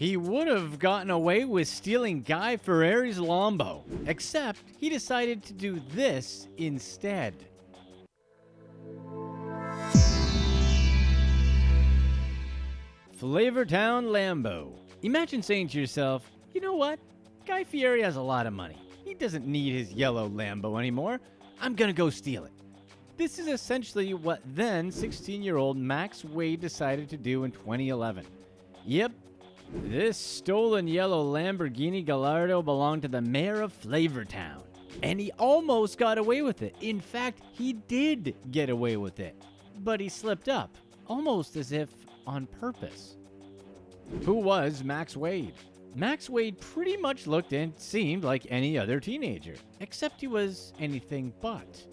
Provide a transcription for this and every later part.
He would have gotten away with stealing Guy Fieri's Lambo, except he decided to do this instead. Flavortown Lambo. Imagine saying to yourself, you know what? Guy Fieri has a lot of money. He doesn't need his yellow Lambo anymore. I'm gonna go steal it. This is essentially what then 16-year-old Max Wade decided to do in 2011. Yep, this stolen yellow Lamborghini Gallardo belonged to the mayor of Flavortown, and he almost got away with it. In fact, he did get away with it, but he slipped up, almost as if on purpose. Who was Max Wade? Max Wade pretty much looked and seemed like any other teenager, except he was anything but.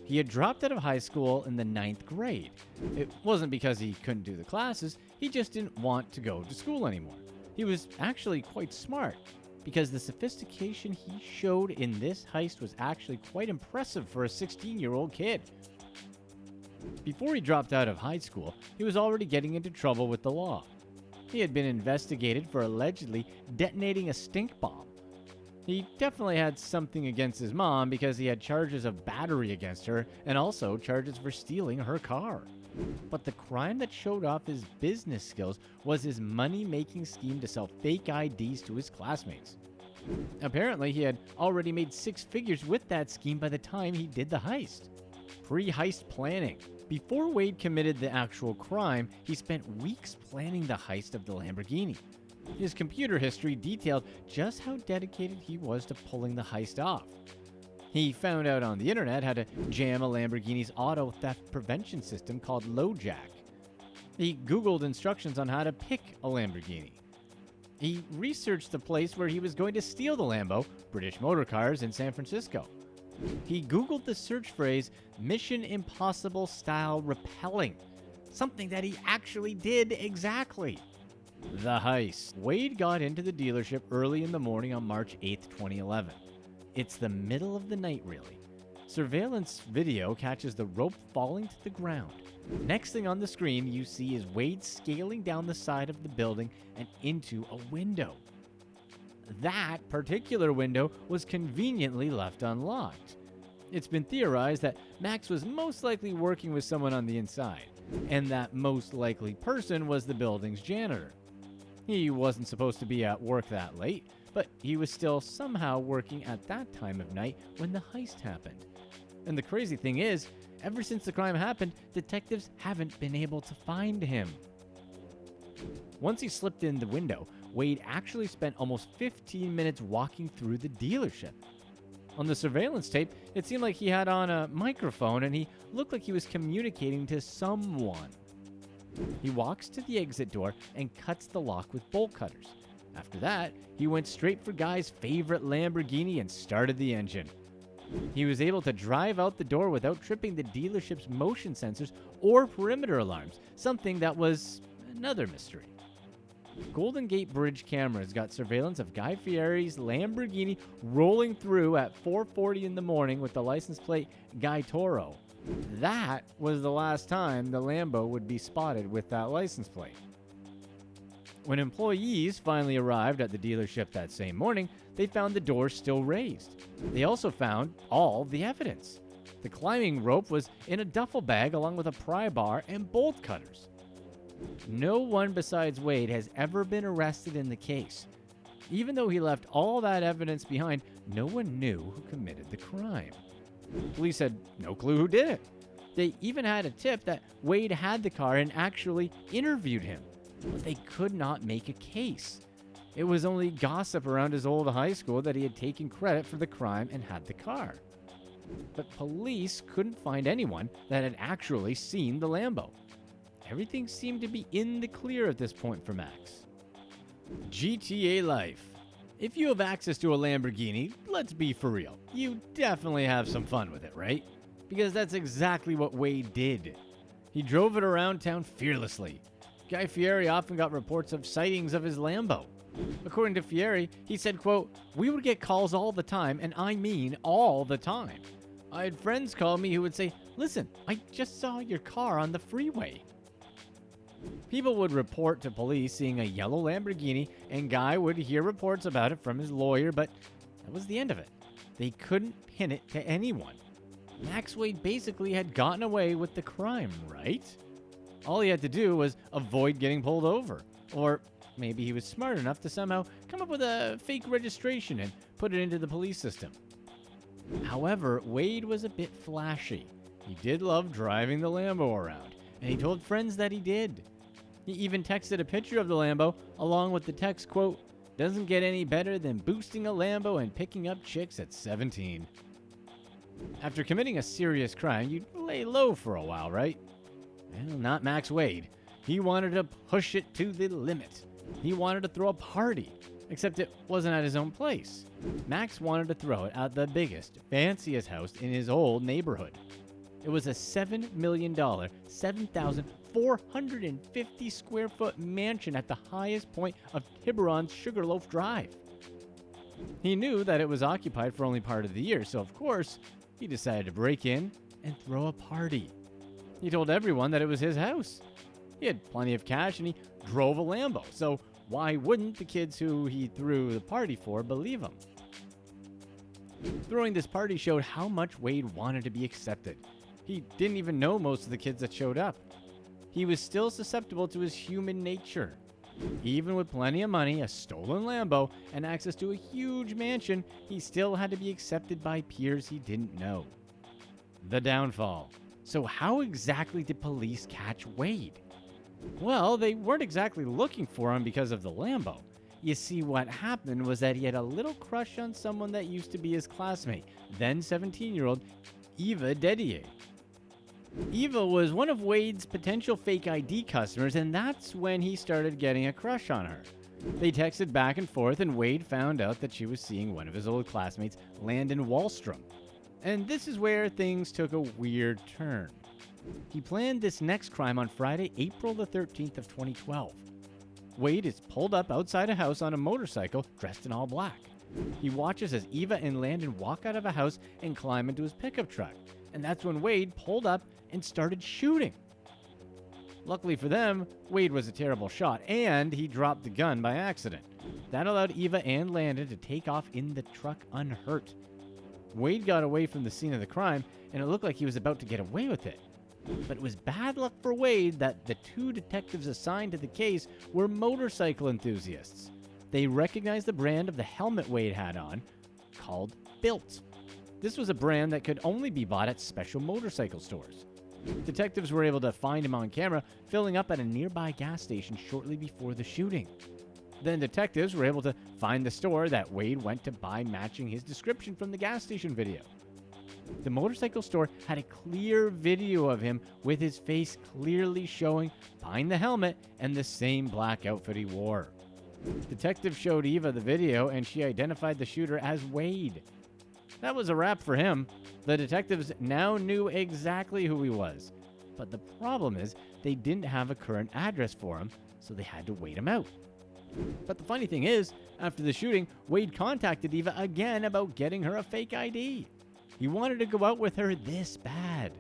He had dropped out of high school in the 9th grade. It wasn't because he couldn't do the classes, he just didn't want to go to school anymore. He was actually quite smart, because the sophistication he showed in this heist was actually quite impressive for a 16-year-old kid. Before he dropped out of high school, he was already getting into trouble with the law. He had been investigated for allegedly detonating a stink bomb. He definitely had something against his mom because he had charges of battery against her and also charges for stealing her car. But the crime that showed off his business skills was his money-making scheme to sell fake IDs to his classmates. Apparently, he had already made 6 figures with that scheme by the time he did the heist. Pre-heist planning. Before Wade committed the actual crime, he spent weeks planning the heist of the Lamborghini. His computer history detailed just how dedicated he was to pulling the heist off. He found out on the internet how to jam a Lamborghini's auto theft prevention system called LoJack. He Googled instructions on how to pick a Lamborghini. He researched the place where he was going to steal the Lambo, British Motor Cars in San Francisco. He Googled the search phrase, Mission Impossible style rappelling, something that he actually did exactly. The heist. Wade got into the dealership early in the morning on March 8th, 2011. It's the middle of the night, really. Surveillance video catches the rope falling to the ground. Next thing on the screen you see is Wade scaling down the side of the building and into a window. That particular window was conveniently left unlocked. It's been theorized that Max was most likely working with someone on the inside, and that most likely person was the building's janitor. He wasn't supposed to be at work that late, but he was still somehow working at that time of night when the heist happened. And the crazy thing is, ever since the crime happened, detectives haven't been able to find him. Once he slipped in the window, Wade actually spent almost 15 minutes walking through the dealership. On the surveillance tape, it seemed like he had on a microphone and he looked like he was communicating to someone. He walks to the exit door and cuts the lock with bolt cutters. After that, he went straight for Guy's favorite Lamborghini and started the engine. He was able to drive out the door without tripping the dealership's motion sensors or perimeter alarms, something that was another mystery. Golden Gate Bridge cameras got surveillance of Guy Fieri's Lamborghini rolling through at 4:40 in the morning with the license plate Guy Toro. That was the last time the Lambo would be spotted with that license plate. When employees finally arrived at the dealership that same morning, they found the doors still raised. They also found all the evidence. The climbing rope was in a duffel bag along with a pry bar and bolt cutters. No one besides Wade has ever been arrested in the case. Even though he left all that evidence behind, no one knew who committed the crime. Police had no clue who did it. They even had a tip that Wade had the car and actually interviewed him, but they could not make a case. It was only gossip around his old high school that he had taken credit for the crime and had the car. But police couldn't find anyone that had actually seen the Lambo. Everything seemed to be in the clear at this point for Max. GTA life. If you have access to a Lamborghini, let's be for real, you definitely have some fun with it, right? Because that's exactly what Wade did. He drove it around town fearlessly. Guy Fieri often got reports of sightings of his Lambo. According to Fieri, he said, quote, "We would get calls all the time, and I mean all the time. I had friends call me who would say, 'Listen, I just saw your car on the freeway.'" People would report to police seeing a yellow Lamborghini, and Guy would hear reports about it from his lawyer, but that was the end of it. They couldn't pin it to anyone. Max Wade basically had gotten away with the crime, right? All he had to do was avoid getting pulled over. Or maybe he was smart enough to somehow come up with a fake registration and put it into the police system. However, Wade was a bit flashy. He did love driving the Lambo around, and he told friends that he did. He even texted a picture of the Lambo along with the text, quote, "Doesn't get any better than boosting a Lambo and picking up chicks at 17. After committing a serious crime, you'd lay low for a while, right? Well, not Max Wade. He wanted to push it to the limit. He wanted to throw a party, except it wasn't at his own place. Max wanted to throw it at the biggest, fanciest house in his old neighborhood. It was a $7 million, 7,450 square foot mansion at the highest point of Tiburon's Sugarloaf Drive. He knew that it was occupied for only part of the year, so of course, he decided to break in and throw a party. He told everyone that it was his house. He had plenty of cash and he drove a Lambo, so why wouldn't the kids who he threw the party for believe him? Throwing this party showed how much Wade wanted to be accepted. He didn't even know most of the kids that showed up. He was still susceptible to his human nature. Even with plenty of money, a stolen Lambo, and access to a huge mansion, he still had to be accepted by peers he didn't know. The downfall. So how exactly did police catch Wade? Well, they weren't exactly looking for him because of the Lambo. You see, what happened was that he had a little crush on someone that used to be his classmate, then 17-year-old Eva Dedier. Eva was one of Wade's potential fake ID customers, and that's when he started getting a crush on her. They texted back and forth, and Wade found out that she was seeing one of his old classmates, Landon Wallstrom. And this is where things took a weird turn. He planned this next crime on Friday, April the 13th of 2012. Wade is pulled up outside a house on a motorcycle, dressed in all black. He watches as Eva and Landon walk out of a house and climb into his pickup truck. And that's when Wade pulled up and started shooting. Luckily for them, Wade was a terrible shot, and he dropped the gun by accident. That allowed Eva and Landon to take off in the truck unhurt. Wade got away from the scene of the crime, and it looked like he was about to get away with it. But it was bad luck for Wade that the two detectives assigned to the case were motorcycle enthusiasts. They recognized the brand of the helmet Wade had on, called Built. This was a brand that could only be bought at special motorcycle stores. Detectives were able to find him on camera, filling up at a nearby gas station shortly before the shooting. Then detectives were able to find the store that Wade went to buy, matching his description from the gas station video. The motorcycle store had a clear video of him with his face clearly showing behind the helmet and the same black outfit he wore. Detectives showed Eva the video, and she identified the shooter as Wade. That was a wrap for him. The detectives now knew exactly who he was. But the problem is, they didn't have a current address for him, so they had to wait him out. But the funny thing is, after the shooting, Wade contacted Eva again about getting her a fake ID. He wanted to go out with her this bad.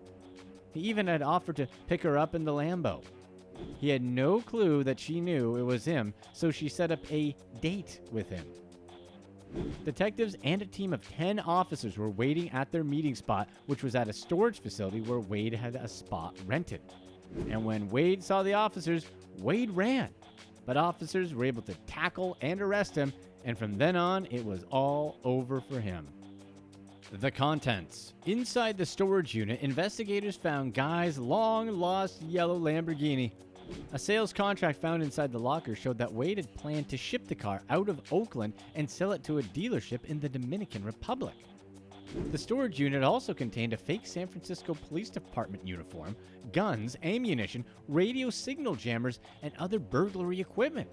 He even had offered to pick her up in the Lambo. He had no clue that she knew it was him, so she set up a date with him. Detectives and a team of 10 officers were waiting at their meeting spot, which was at a storage facility where Wade had a spot rented. And when Wade saw the officers, Wade ran. But officers were able to tackle and arrest him, and from then on, it was all over for him. The contents. Inside the storage unit, investigators found Guy's long-lost yellow Lamborghini. A sales contract found inside the locker showed that Wade had planned to ship the car out of Oakland and sell it to a dealership in the Dominican Republic. The storage unit also contained a fake San Francisco Police Department uniform, guns, ammunition, radio signal jammers, and other burglary equipment.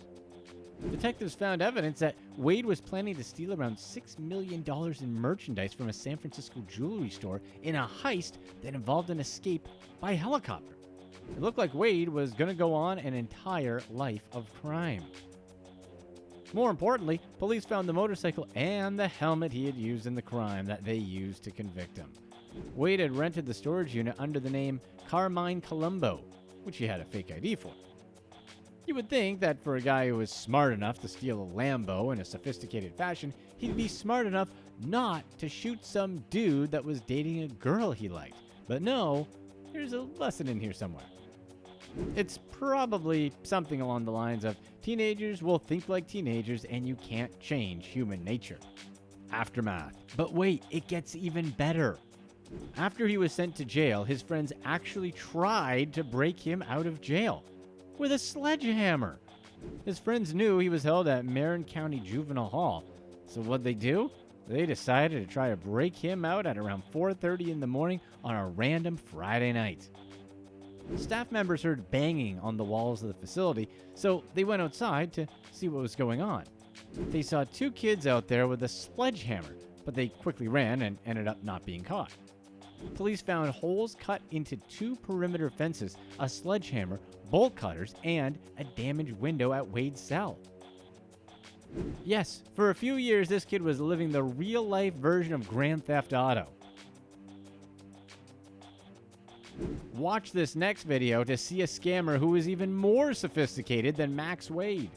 Detectives found evidence that Wade was planning to steal around $6 million in merchandise from a San Francisco jewelry store in a heist that involved an escape by helicopter. It looked like Wade was going to go on an entire life of crime. More importantly, police found the motorcycle and the helmet he had used in the crime that they used to convict him. Wade had rented the storage unit under the name Carmine Colombo, which he had a fake ID for. You would think that for a guy who was smart enough to steal a Lambo in a sophisticated fashion, he'd be smart enough not to shoot some dude that was dating a girl he liked. But no, there's a lesson in here somewhere. It's probably something along the lines of teenagers will think like teenagers and you can't change human nature. Aftermath. But wait, it gets even better. After he was sent to jail, his friends actually tried to break him out of jail with a sledgehammer. His friends knew he was held at Marin County Juvenile Hall. So what'd they do? They decided to try to break him out at around 4:30 in the morning on a random Friday night. Staff members heard banging on the walls of the facility, so they went outside to see what was going on. They saw two kids out there with a sledgehammer, but they quickly ran and ended up not being caught. Police found holes cut into 2 perimeter fences, a sledgehammer, bolt cutters, and a damaged window at Wade's cell. Yes, for a few years this kid was living the real-life version of Grand Theft Auto. Watch this next video to see a scammer who is even more sophisticated than Max Wade.